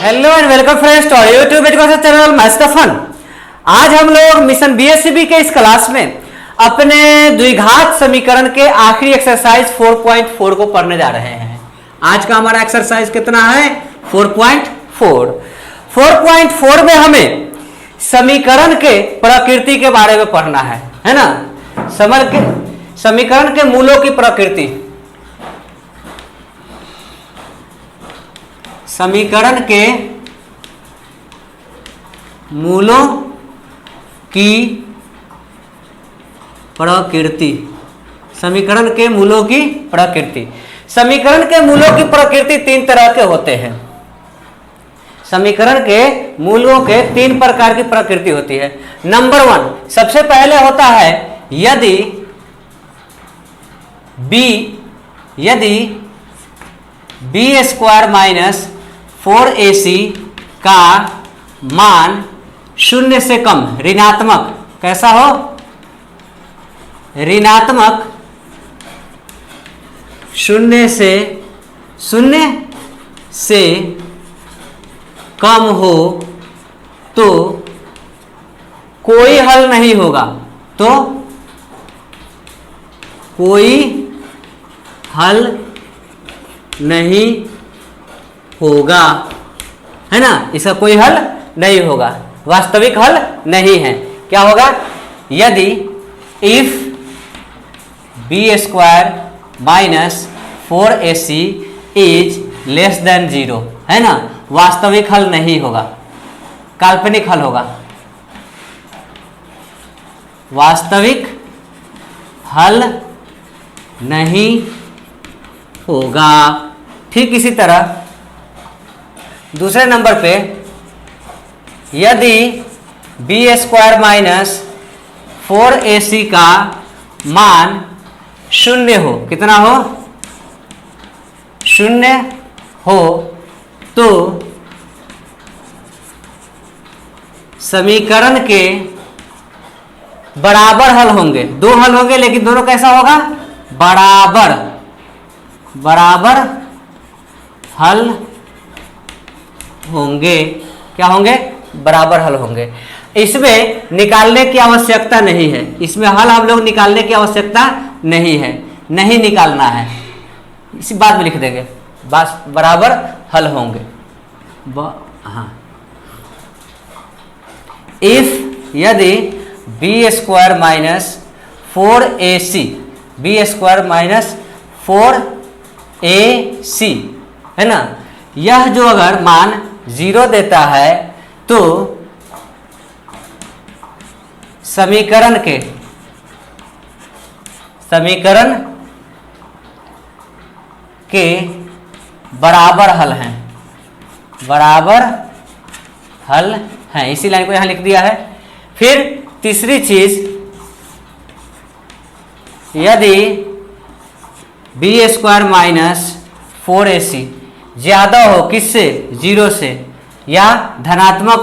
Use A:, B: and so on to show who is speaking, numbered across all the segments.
A: Hello and welcome friends to our YouTube education channel maths का fun. आज हम लोग मिशन बीएससीबी के इस क्लास में अपने द्विघात समीकरण के आखिरी एक्सरसाइज 4.4 को पढ़ने जा रहे हैं। आज का हमारा एक्सरसाइज कितना है? 4.4। 4.4 में हमें समीकरण के प्रकृति के बारे में पढ़ना है ना। समीकरण के मूलों की प्रकृति, समीकरण के मूलों की प्रकृति, समीकरण के मूलों की प्रकृति। समीकरण के मूलों की प्रकृति तीन तरह के होते हैं। समीकरण के मूलों के तीन प्रकार की प्रकृति होती है। नंबर 1 सबसे पहले होता है यदि बी स्क्वायर माइनस 4ac का मान शून्य से कम, ऋणात्मक, कैसा हो? ऋणात्मक शून्य से कम हो तो कोई हल नहीं होगा। तो कोई हल नहीं होगा, है ना। इसका कोई हल नहीं होगा, वास्तविक हल नहीं है। क्या होगा? यदि if B square minus 4ac is less than 0, है ना, वास्तविक हल नहीं होगा, काल्पनिक हल होगा। वास्तविक हल नहीं होगा। ठीक इसी तरह दूसरे नंबर पे यदि बी स्क्वायर माइनस 4ac का मान शून्य हो, कितना हो? शून्य हो तो समीकरण के बराबर हल होंगे। दो हल होंगे लेकिन दोनों कैसा होगा? बराबर हल होंगे। क्या होंगे? बराबर हल होंगे। इसमें निकालने की आवश्यकता नहीं है, इसमें हल हम लोग निकालने की आवश्यकता नहीं है, नहीं निकालना है, इसी बात में लिख देंगे बस, बराबर हल होंगे। हाँ, इफ यदि B square minus 4ac, B square minus 4ac, है ना, यह जो अगर मान 0 देता है तो समीकरण के बराबर हल हैं, बराबर हल हैं। इसी लाइन को यहां लिख दिया है। फिर तीसरी चीज, यदि बी स्क्वायर माइनस 4ac ज्यादा हो, किससे? 0 से, या धनात्मक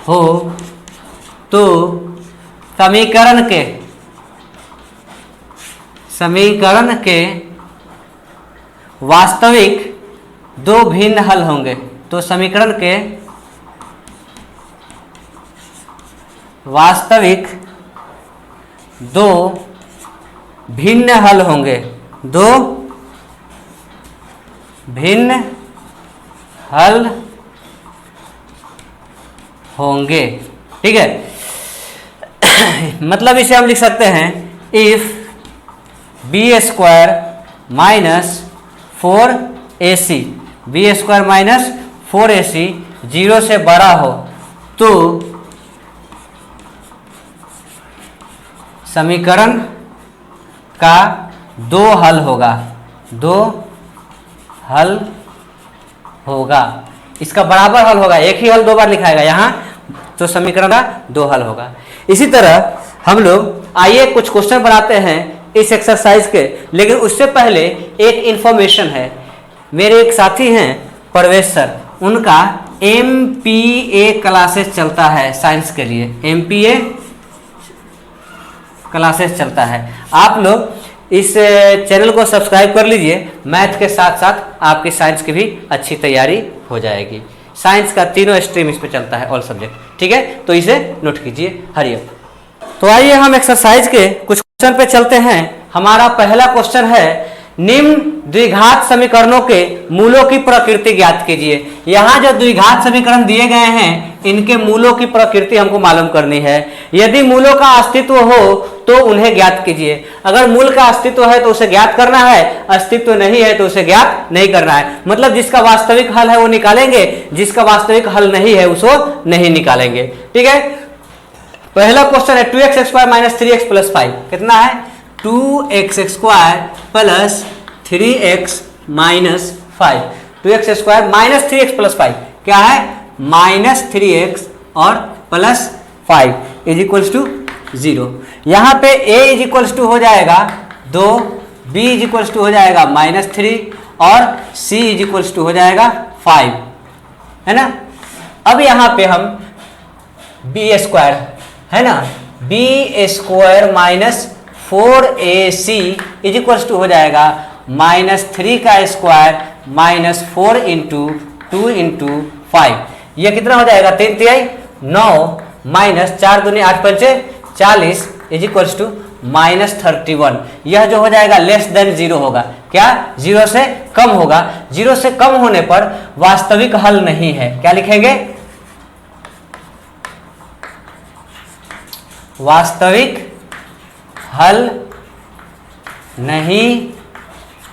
A: हो तो समीकरण के वास्तविक दो भिन्न हल होंगे। तो समीकरण के वास्तविक दो भिन्न हल होंगे, दो भिन्न हल होंगे। ठीक है, मतलब इसे हम लिख सकते हैं if B square minus 4ac, B square minus 4ac 0 से बड़ा हो तो समीकरण का दो हल होगा, दो हल होगा। इसका बराबर हल होगा, एक ही हल दो बार लिखाएगा यहाँ, तो समीकरण का दो हल होगा। इसी तरह हम लोग आइए कुछ क्वेश्चन बनाते हैं इस एक्सरसाइज के, लेकिन उससे पहले एक इंफॉर्मेशन है। मेरे एक साथी हैं परवेश सर, उनका MPA क्लासेस चलता है साइंस के लिए, MPA क्लासेस चलता है। आप लोग इस चैनल को सब्सक्राइब कर लीजिए। मैथ के साथ साथ आपकी साइंस की भी अच्छी तैयारी हो जाएगी। साइंस का तीनों स्ट्रीम इस पे चलता है, ऑल सब्जेक्ट, ठीक है, तो इसे नोट कीजिए। हरि ओम। तो आइए हम एक्सरसाइज के कुछ क्वेश्चन पे चलते हैं। हमारा पहला क्वेश्चन है, निम्न द्विघात समीकरणों के मूलों की प्रकृति ज्ञात कीजिए। यहाँ जो द्विघात समीकरण दिए गए हैं, इनके मूलों की प्रकृति हमको मालूम करनी है। यदि मूलों का अस्तित्व हो तो उन्हें ज्ञात कीजिए। अगर मूल का अस्तित्व है तो उसे ज्ञात करना है, अस्तित्व नहीं है तो उसे ज्ञात नहीं करना है। मतलब जिसका वास्तविक हल है वो निकालेंगे, जिसका वास्तविक हल नहीं है उसको नहीं निकालेंगे, ठीक है। पहला क्वेश्चन है 2x square minus 3x plus 5 कितना है? 2x square plus 3x minus 5। 2x square minus 3x plus 5 क्या है? माइनस 3x और प्लस 5 इज इक्वल्स टू 0। यहाँ पे a इज इक्वल्स टू हो जाएगा 2, b इज इक्वल्स टू हो जाएगा माइनस 3 और c इज इक्वल्स टू हो जाएगा 5, है ना। अब यहाँ पे हम b स्क्वायर है ना, b square minus 4ac is equals to हो जाएगा माइनस 3 का स्क्वायर माइनस 4 इंटू 2 इंटू 5। यह कितना हो जाएगा? 3 तिहाई 9 माइनस 4 दूनी 8 पंचे 40 इज इक्वल्स टू माइनस 31। यह जो हो जाएगा लेस देन 0 होगा। क्या? 0 से कम होगा। 0 से कम होने पर वास्तविक हल नहीं है। क्या लिखेंगे? वास्तविक हल नहीं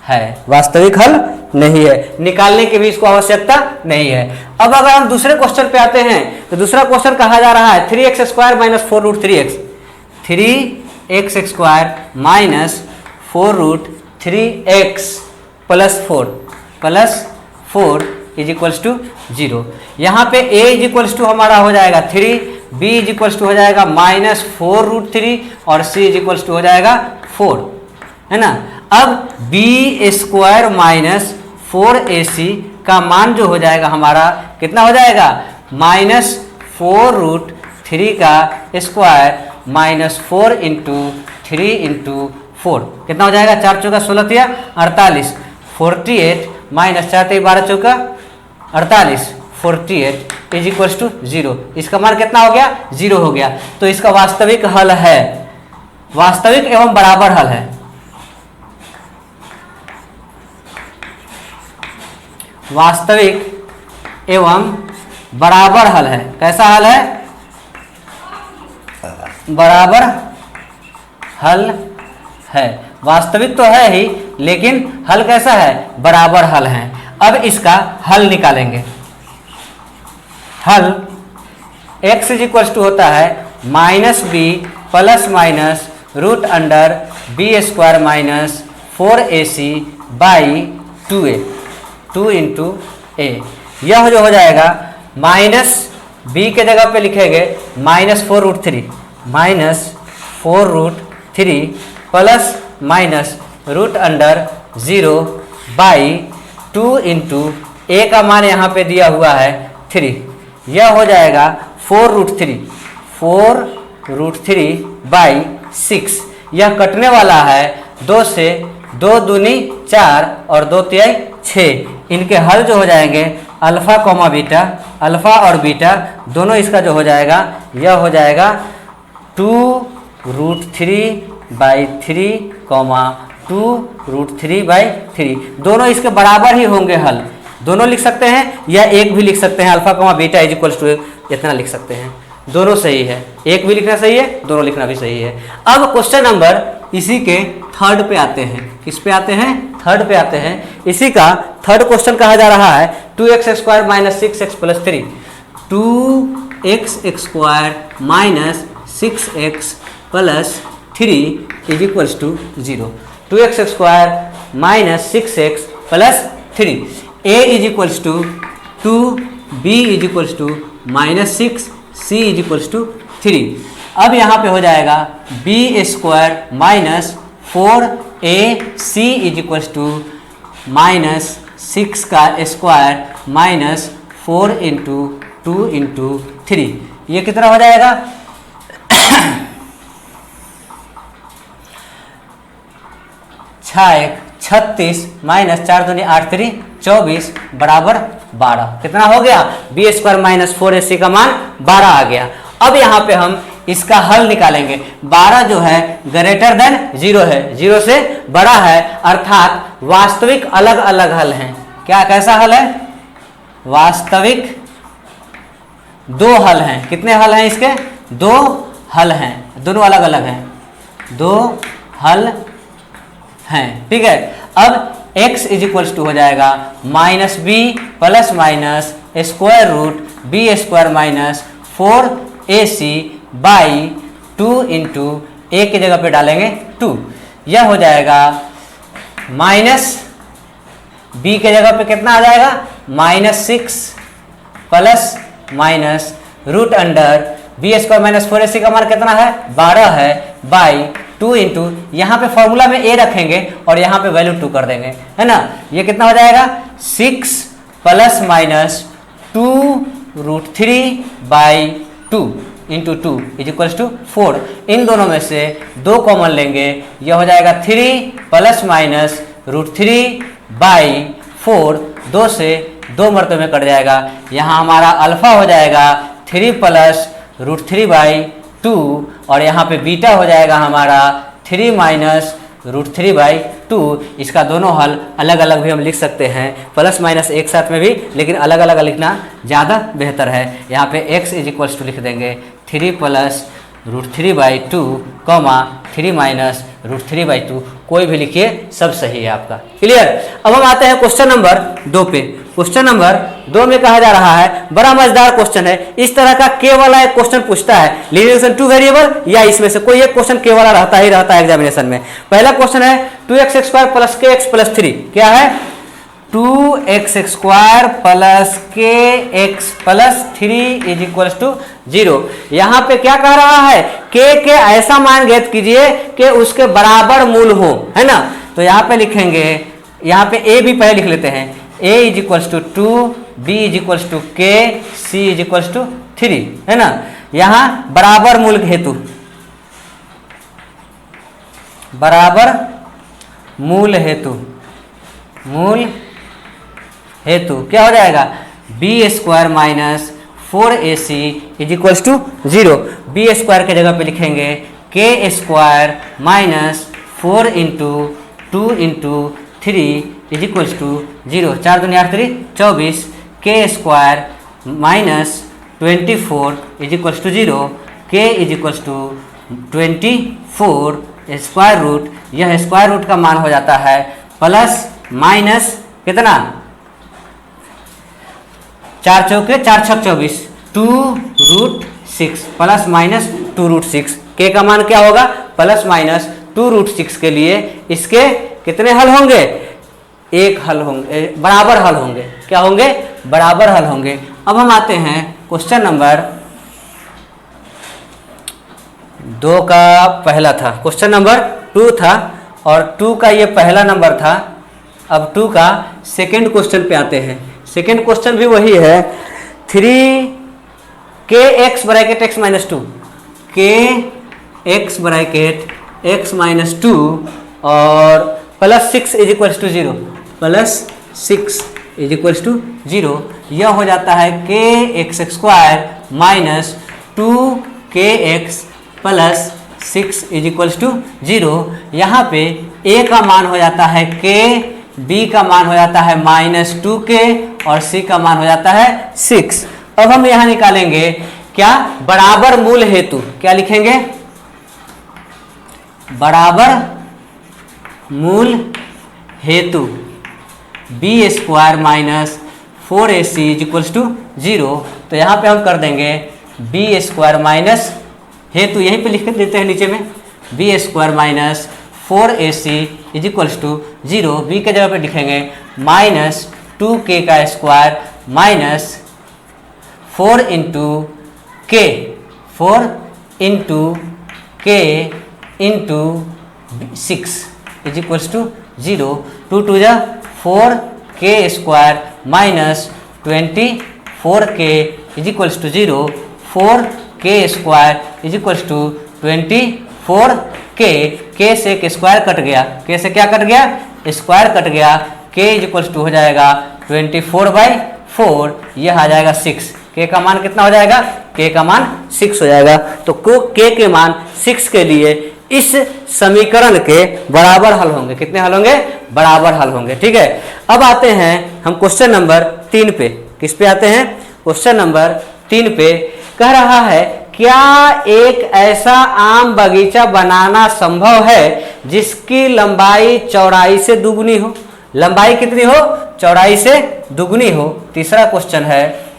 A: है, वास्तविक हल नहीं है, निकालने की भी इसको आवश्यकता नहीं है। अब अगर हम दूसरे क्वेश्चन पे आते हैं तो दूसरा क्वेश्चन कहा जा रहा है 3x square minus 4 root 3x। 3x square minus 4 root 3x plus 4 is equals to 0। यहाँ पे a इज इक्वल्स टू हमारा हो जाएगा 3, b इज इक्वल्स टू हो जाएगा माइनस 4 रूट 3 और c इज इक्वल्स टू हो जाएगा 4, है ना। अब b स्क्वायर माइनस 4ac का मान जो हो जाएगा हमारा कितना हो जाएगा? माइनस 4 रूट 3 का स्क्वायर माइनस 4 इंटू 3 इंटू 4 कितना हो जाएगा? 4 चौका 16 तिया 48, 48 माइनस 4 तिया 12 चौका 48, 48 इज इक्वल्स टू 0। इसका मान कितना हो गया? 0 हो गया। तो इसका वास्तविक हल है, वास्तविक एवं बराबर हल है। वास्तविक एवं बराबर हल है। कैसा हल है? बराबर हल है। वास्तविक तो है ही, लेकिन हल कैसा है? बराबर हल है। अब इसका हल निकालेंगे। हल x इज इक्वल्स टू होता है minus B plus minus root under B square minus 4ac by 2a, 2 into A. यह जो हो जाएगा माइनस बी के जगह पे लिखेंगे minus 4 root 3, minus 4 root 3 plus minus root under 0 by 2 into A का मान यहाँ पे दिया हुआ है 3। यह हो जाएगा 4 रूट 3 बाई 6। यह कटने वाला है 2 से, 2 दूनी 4 और 2 तिहाई 6। इनके हल जो हो जाएंगे अल्फा कॉमा बीटा, अल्फा और बीटा दोनों इसका जो हो जाएगा यह हो जाएगा 2 root 3 by 3 comma 2 root 3 by 3। दोनों इसके बराबर ही होंगे हल। दोनों लिख सकते हैं या एक भी लिख सकते हैं। Alpha comma beta is equals to इतना लिख सकते हैं। दोनों सही है, एक भी लिखना सही है, दोनों लिखना भी सही है। अब क्वेश्चन नंबर इसी के थर्ड पे आते हैं। किस पे आते हैं? थर्ड पे आते हैं। इसी का थर्ड क्वेश्चन कहा जा रहा है 2x square minus 6x plus 3। 2x square minus 6x plus 3 is equals to 0। 2x square minus 6x plus 3। a is equals to 2, b is equals to minus 6, c is equals to 3। अब यहाँ पे हो जाएगा b square minus 4ac is equals to minus 6 का square minus 4 into 2 into 3। ये कितना हो जाएगा? 6 36 माइनस 4 दूनी 8 3 24 बराबर 12। कितना हो गया? बी स्क्वायर माइनस 4ac का मान 12 आ गया। अब यहाँ पे हम इसका हल निकालेंगे। 12 जो है ग्रेटर देन 0 है, 0 से बड़ा है, अर्थात वास्तविक अलग अलग हल हैं। क्या कैसा हल है? वास्तविक दो हल हैं। कितने हल हैं इसके? दो हल हैं, दोनों अलग अलग हैं, दो हल हैं। ठीक है, अब x इज इक्वल्स टू हो जाएगा minus B plus minus square root B square minus 4ac by 2 into A की जगह पे डालेंगे 2। यह हो जाएगा माइनस बी के जगह पे कितना आ जाएगा? -6 plus minus root under B square minus 4ac का मान कितना है? 12 है, बाई 2 इंटू, यहाँ पे फॉर्मूला में a रखेंगे और यहाँ पे वैल्यू 2 कर देंगे, है ना। ये कितना हो जाएगा? 6 plus minus 2 root 3 by 2 into 2 is equals to 4। इन दोनों में से 2 कॉमन लेंगे, यह हो जाएगा 3 प्लस माइनस रूट 3 बाई 4, 2 से 2 मरतबे में कट जाएगा। यहाँ हमारा अल्फा हो जाएगा 3 प्लस रूट 3 बाई 2 और यहाँ पे बीटा हो जाएगा हमारा 3 माइनस रूट 3 बाई 2। इसका दोनों हल अलग अलग भी हम लिख सकते हैं, प्लस माइनस एक साथ में भी, लेकिन अलग अलग लिखना ज़्यादा बेहतर है। यहाँ पे x इज इक्वल्स टू लिख देंगे 3 plus root 3 by 2 comma 3 minus root 3 by 2। कोई भी लिखिए, सब सही है आपका। क्लियर। अब हम आते हैं क्वेश्चन नंबर 2 पे। क्वेश्चन नंबर 2 में कहा जा रहा है, बड़ा मजेदार क्वेश्चन है। इस तरह का के वाला एक क्वेश्चन पूछता है, लीनियर 2 वेरिएबल या इसमें से कोई एक क्वेश्चन के वाला रहता है एग्जामिनेशन में। पहला क्वेश्चन है 2x square plus K X plus 3। क्या है? 2x square plus K X plus 3 is equals to 0। यहाँ पे क्या कह रहा है? के ऐसा मान ज्ञात कीजिए कि उसके बराबर मूल हो, है ना। तो यहाँ पे लिखेंगे, यहाँ पे a भी पहले लिख लेते हैं, a is equals to 2, b is equals to K, c is equals to 3, है ना। यहाँ बराबर मूल हेतु, बराबर मूल हेतु, मूल हेतु क्या हो जाएगा? B square minus 4ac is equals to 0। B square के जगह पे लिखेंगे K square minus 4 into 2 into 3 is equals to 0। 4 दूनी 8 3 24, K square minus 24 is equals to 0। K is equals to 24 square root, यह स्क्वायर रूट का मान हो जाता है प्लस माइनस कितना? 4 चौके 4 छक 24, 2 रूट 6 प्लस माइनस 2 रूट 6। के का मान क्या होगा? प्लस माइनस 2 रूट 6 के लिए इसके कितने हल होंगे? एक हल होंगे, बराबर हल होंगे। क्या होंगे? बराबर हल होंगे। अब हम आते हैं क्वेश्चन नंबर 2 का पहला था, क्वेश्चन नंबर 2 था और 2 का ये पहला नंबर था। अब 2 का सेकेंड क्वेश्चन पे आते हैं। सेकेंड क्वेश्चन भी वही है, 3 के x bracket x minus 2, K x bracket x minus 2 और plus 6 is equals to 0, plus 6 is equals to 0। यह हो जाता है के x square minus 2 K X plus 6 is equals to 0। यहाँ पे a का मान हो जाता है के, b का मान हो जाता है -2k और c का मान हो जाता है 6। अब हम यहाँ निकालेंगे क्या? बराबर मूल हेतु। क्या लिखेंगे? बराबर मूल हेतु B square minus 4ac is equals to 0। तो यहाँ पे हम कर देंगे बी स्क्वायर माइनस, हेतु यहीं पे लिख देते हैं नीचे में, B square minus 4ac is equals to 0। B के जगह पे लिखेंगे -2k का स्क्वायर माइनस 4 इंटू के, 4 इंटू के इंटू 6 इज इक्वल्स टू 0। 2 2 जा 4 के square minus 24k is equals to 0। 4 के square is equals to 4k से एक स्क्वायर कट गया, k से क्या कट गया, स्क्वायर कट गया, k इज इक्वल्स टू हो जाएगा 24/4, यह आ जाएगा 6। k का मान कितना हो जाएगा, k का मान 6 हो जाएगा। तो k के मान 6 के लिए इस समीकरण के बराबर हल होंगे। कितने हल होंगे, बराबर हल होंगे। ठीक है, अब आते हैं हम क्वेश्चन नंबर 3 पे। किस पे आते हैं, क्वेश्चन नंबर 3 पे। कह रहा है क्या एक ऐसा आम बगीचा बनाना संभव है जिसकी लंबाई चौड़ाई से दुगनी हो। लंबाई कितनी हो, चौड़ाई से दुगनी हो। तीसरा क्वेश्चन है,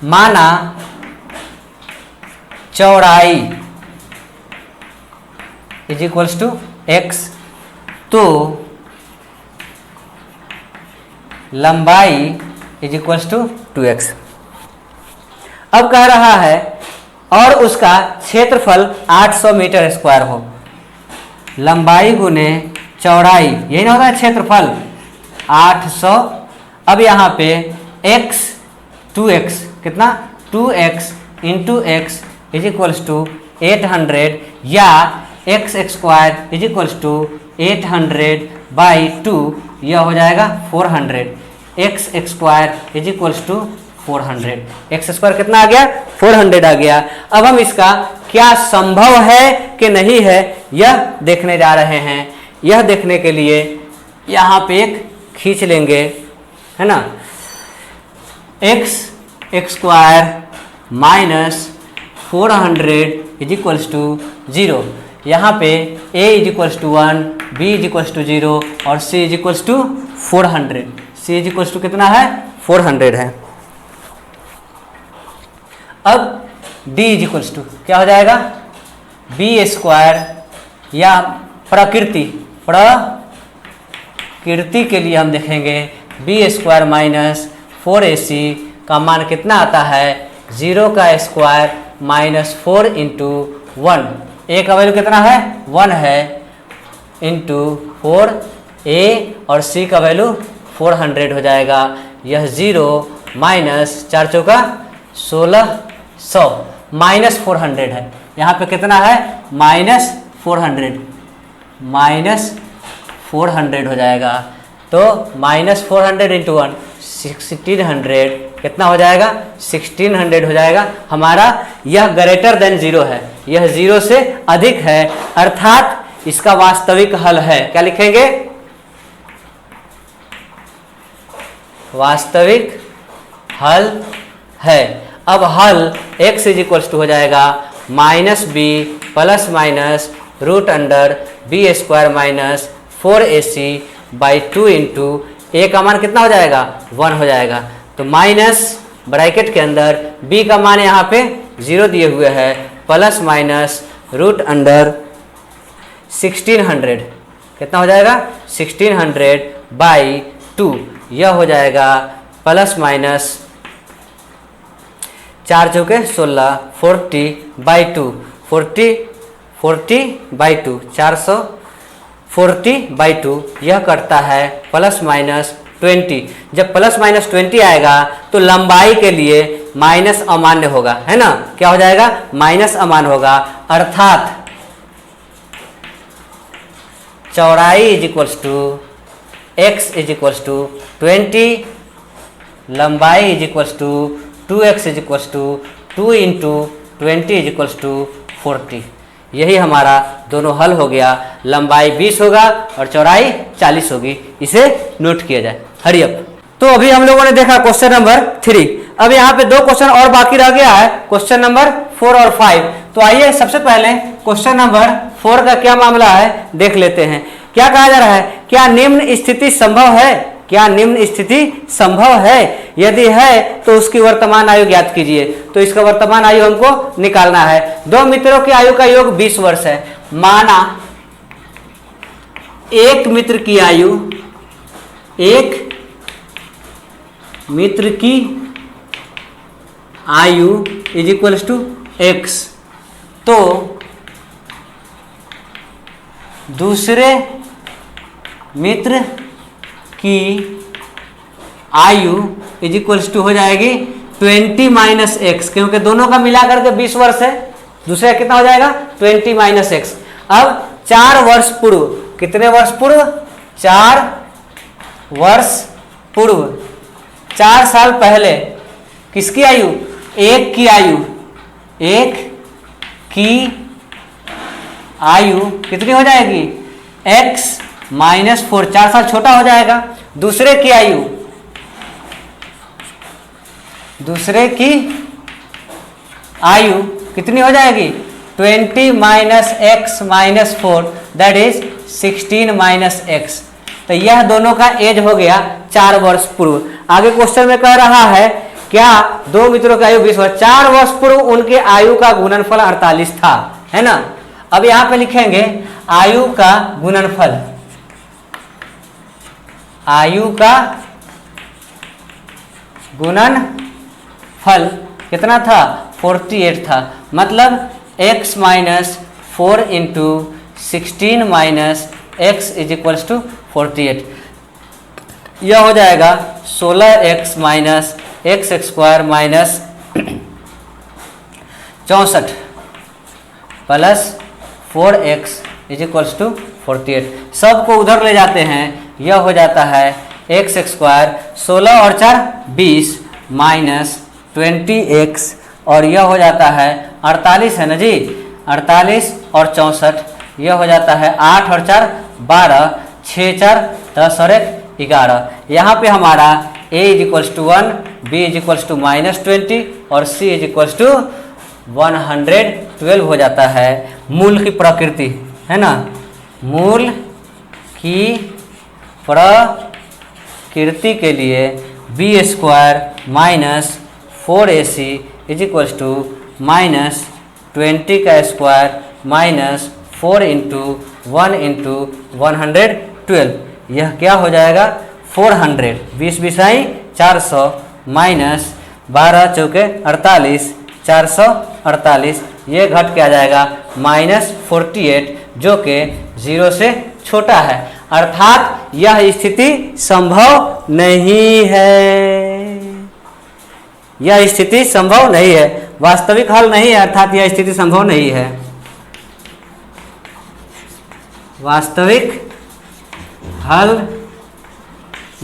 A: माना चौड़ाई इज इक्वल्स टू x, तो लंबाई इज इक्वल्स टू 2x। अब कह रहा है और उसका क्षेत्रफल 800 मीटर स्क्वायर हो। लंबाई गुने चौड़ाई, यही ना होता है क्षेत्रफल 800। अब यहाँ पे x 2x, कितना 2x into x is equals to 800, या x square is equals to 800/2, यह हो जाएगा 400। X square is equals to 400, x square कितना आ गया, 400 आ गया। अब हम इसका क्या संभव है कि नहीं है यह देखने जा रहे हैं। यह देखने के लिए यहाँ पे एक खींच लेंगे, है ना, x square minus 400 is equals to 0। यहाँ पे a is equals to 1, b is equals to 0 और c is equals to 400। c is equals to कितना है, 400 है। अब d इज इक्वल्स टू क्या हो जाएगा, b स्क्वायर, या प्रकृति के लिए हम देखेंगे b स्क्वायर माइनस 4ac का मान कितना आता है, 0 का स्क्वायर माइनस 4 इंटू 1, a का वैल्यू कितना है, 1 है, इंटू 4a और c का वैल्यू 400 हो जाएगा। यह 0 माइनस 4 चौका 1600 माइनस 400 है। यहाँ पे कितना है, माइनस 400 हो जाएगा। तो माइनस 400 इंटू 1 1600 कितना हो जाएगा, 1600 हो जाएगा। हमारा यह ग्रेटर देन 0 है, यह 0 से अधिक है, अर्थात इसका वास्तविक हल है। क्या लिखेंगे, वास्तविक हल है। अब हल x इज इक्वल्स टू हो जाएगा minus B plus minus root under B square minus 4ac/2 into A का मान कितना हो जाएगा, 1 हो जाएगा। तो माइनस ब्रैकेट के अंदर b का मान यहाँ पे 0 दिए हुए है, प्लस माइनस रूट अंडर 1600 कितना हो जाएगा, 1600/2, यह हो जाएगा प्लस माइनस 4 चौके 16 40/2 40/2 440/2, यह करता है प्लस माइनस 20। जब प्लस माइनस 20 आएगा तो लंबाई के लिए माइनस अमान्य होगा, है ना, क्या हो जाएगा, माइनस अमान्य होगा, अर्थात चौड़ाई is equals to x is equals to 20, लंबाई is equals to 2x is equals to 2 into 20 is equals to 40। यही हमारा दोनों हल हो गया। लंबाई 20 होगा और चौड़ाई 40 होगी, इसे नोट किया जाए। Hurry up. तो अभी हम लोगों ने देखा क्वेश्चन नंबर 3। अब यहाँ पे 2 क्वेश्चन और बाकी रह गया है, क्वेश्चन नंबर 4 और 5। तो आइए सबसे पहले क्वेश्चन नंबर 4 का क्या मामला है देख लेते हैं। क्या कहा जा रहा है, क्या निम्न स्थिति संभव है, क्या निम्न स्थिति संभव है, यदि है तो उसकी वर्तमान आयु ज्ञात कीजिए। तो इसका वर्तमान आयु हमको निकालना है। 2 मित्रों की आयु का योग 20 वर्ष है। माना एक मित्र की आयु, एक मित्र की आयु इज इक्वल्स टू x, तो दूसरे मित्र की आयु इज इक्वल्स टू हो जाएगी 20 माइनस एक्स, क्योंकि दोनों का मिलाकर के 20 वर्ष है, दूसरे कितना हो जाएगा 20 माइनस एक्स। अब 4 वर्ष पूर्व, कितने वर्ष पूर्व, 4 वर्ष पूर्व, 4 साल पहले किसकी आयु, एक की आयु, एक की आयु कितनी हो जाएगी x माइनस 4, 4 साल छोटा हो जाएगा। दूसरे की आयु, दूसरे की आयु कितनी हो जाएगी 20 minus x minus 4 that is 16 minus x. तो यह दोनों का एज हो गया 4 वर्ष पूर्व। आगे क्वेश्चन में कह रहा है क्या दो मित्रों की आयु 20 वर्ष, 4 वर्ष पूर्व उनके आयु का गुणनफल 48 था, है ना। अब यहां पे लिखेंगे आयु का गुणनफल, आयु का गुणनफल कितना था 48 था, मतलब x minus 4 into 16 minus x is equals to 48। यह हो जाएगा 16x minus x square minus 64 plus 4x is equals to 48। सबको उधर ले जाते हैं, यह हो जाता है एक्स स्क्वायर 16 और 4 20 माइनस 20x और यह हो जाता है 48 है ना जी, 48 और 64 यह हो जाता है 8 और 4 12, 6 4 10 और 1 11। यहाँ पे हमारा a is equals to 1, b is equals to minus 20 और c इज इक्वल्स टू 112 हो जाता है। मूल की प्रकृति है ना, मूल की प्रकृति के लिए b square minus 4ac is equals to minus 20 का स्क्वायर माइनस 4 इंटू 1 इंटू 112। यह क्या हो जाएगा 400, 20 बिसाई 400 माइनस 12 चौके 48, 448, ये घट के आ जाएगा माइनस 48 जो कि 0 से छोटा है, अर्थात यह स्थिति संभव नहीं है, यह स्थिति संभव नहीं है, वास्तविक हल नहीं है, अर्थात यह स्थिति संभव नहीं है, वास्तविक हल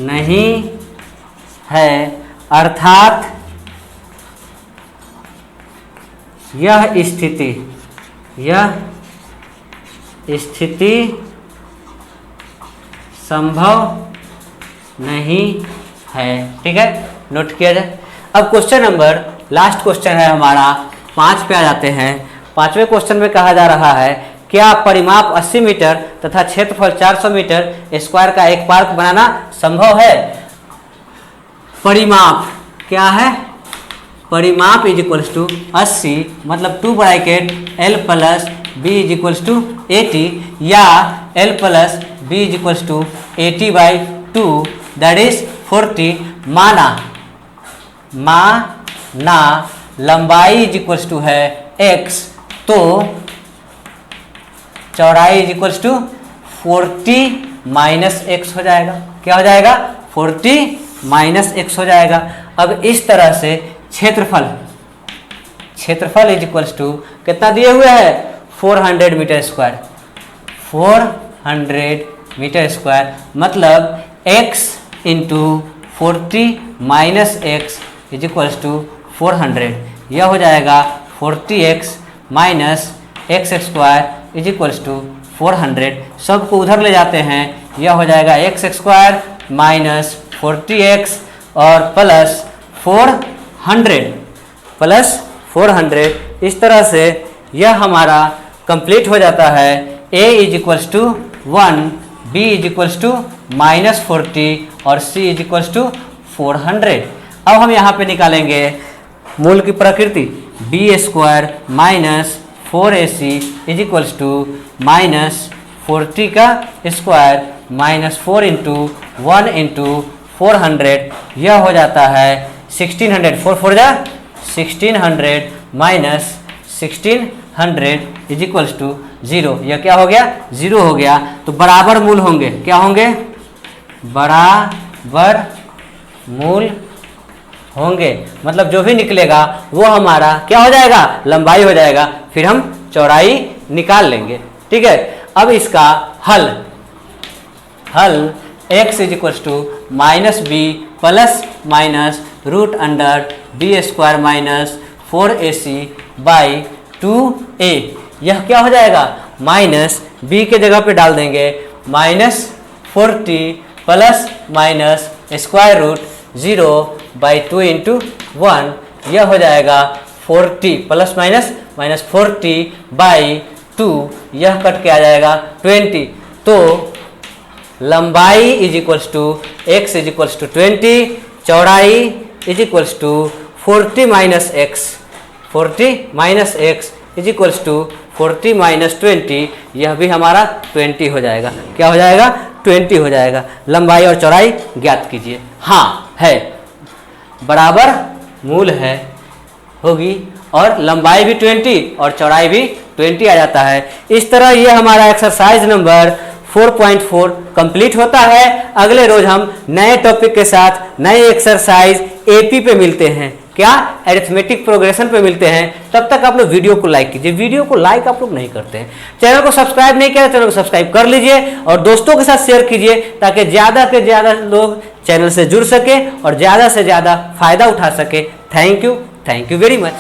A: नहीं है, अर्थात यह स्थिति संभव नहीं है। ठीक है, नोट किया जाए। अब क्वेश्चन नंबर, लास्ट क्वेश्चन है हमारा 5 पे आ जाते हैं। 5वें क्वेश्चन में कहा जा रहा है क्या परिमाप 80 मीटर तथा क्षेत्रफल 400 मीटर स्क्वायर का एक पार्क बनाना संभव है। परिमाप क्या है, परिमाप इज इक्वल्स टू 80 मतलब 2 bracket l plus b is equals to 80 या l plus b is equals to 80/2 that is 40। माना लंबाई इज इक्वल्स टू है x, तो चौड़ाई is equals to 40 minus x हो जाएगा। क्या हो जाएगा 40 माइनस एक्स हो जाएगा। अब इस तरह से क्षेत्रफल इज इक्वल्स टू कितना दिए हुए है 400 मीटर स्क्वायर, 400 मीटर स्क्वायर मतलब x into 40 minus x is equals to 400। यह हो जाएगा 40x minus x square is equals to 400। सबको उधर ले जाते हैं, यह हो जाएगा एक्स स्क्वायर माइनस 40x और प्लस 400 इस तरह से यह हमारा कंप्लीट हो जाता है। a is equals to 1, b is equals to minus 40 और c इज इक्वल्स टू 400। अब हम यहाँ पे निकालेंगे मूल की प्रकृति, b square minus 4ac is equals to minus 40 का स्क्वायर माइनस 4 इंटू 1 इंटू 400। यह हो जाता है 1600, 4 4 जा 1600 माइनस 1600 इज इक्वल्स टू 0। यह क्या हो गया 0 हो गया। तो बराबर मूल होंगे, क्या होंगे बराबर मूल होंगे, मतलब जो भी निकलेगा वो हमारा क्या हो जाएगा, लंबाई हो जाएगा। फिर हम चौड़ाई निकाल लेंगे। ठीक है, अब इसका हल x is equal to minus B plus minus root under B square minus 4ac by 2a। यह क्या हो जाएगा, माइनस बी के जगह पे डाल देंगे minus 40 plus minus square root 0 by 2 into 1। यह हो जाएगा 40 प्लस माइनस माइनस 40 बाई 2, यह कट के आ जाएगा 20। तो लंबाई is equals to x is equals to 20, चौड़ाई is equals to 40 minus x, 40 minus x is equals to 40 minus 20। यह भी हमारा 20 हो जाएगा। क्या हो जाएगा, 20 हो जाएगा। लंबाई और चौड़ाई ज्ञात कीजिए। हाँ है, बराबर मूल है होगी, और लंबाई भी 20 और चौड़ाई भी 20 आ जाता है। इस तरह ये हमारा एक्सरसाइज नंबर 4.4 कंप्लीट होता है। अगले रोज हम नए टॉपिक के साथ नए एक्सरसाइज एपी पे मिलते हैं, क्या अरिथमेटिक प्रोग्रेशन पे मिलते हैं। तब तक आप लोग वीडियो को लाइक कीजिए। वीडियो को लाइक आप लोग नहीं करते हैं, चैनल को सब्सक्राइब नहीं किया, चैनल को सब्सक्राइब कर लीजिए और दोस्तों के साथ शेयर कीजिए, ताकि ज़्यादा से ज़्यादा लोग चैनल से जुड़ सके और ज़्यादा से ज़्यादा फायदा उठा सके। Thank you very much.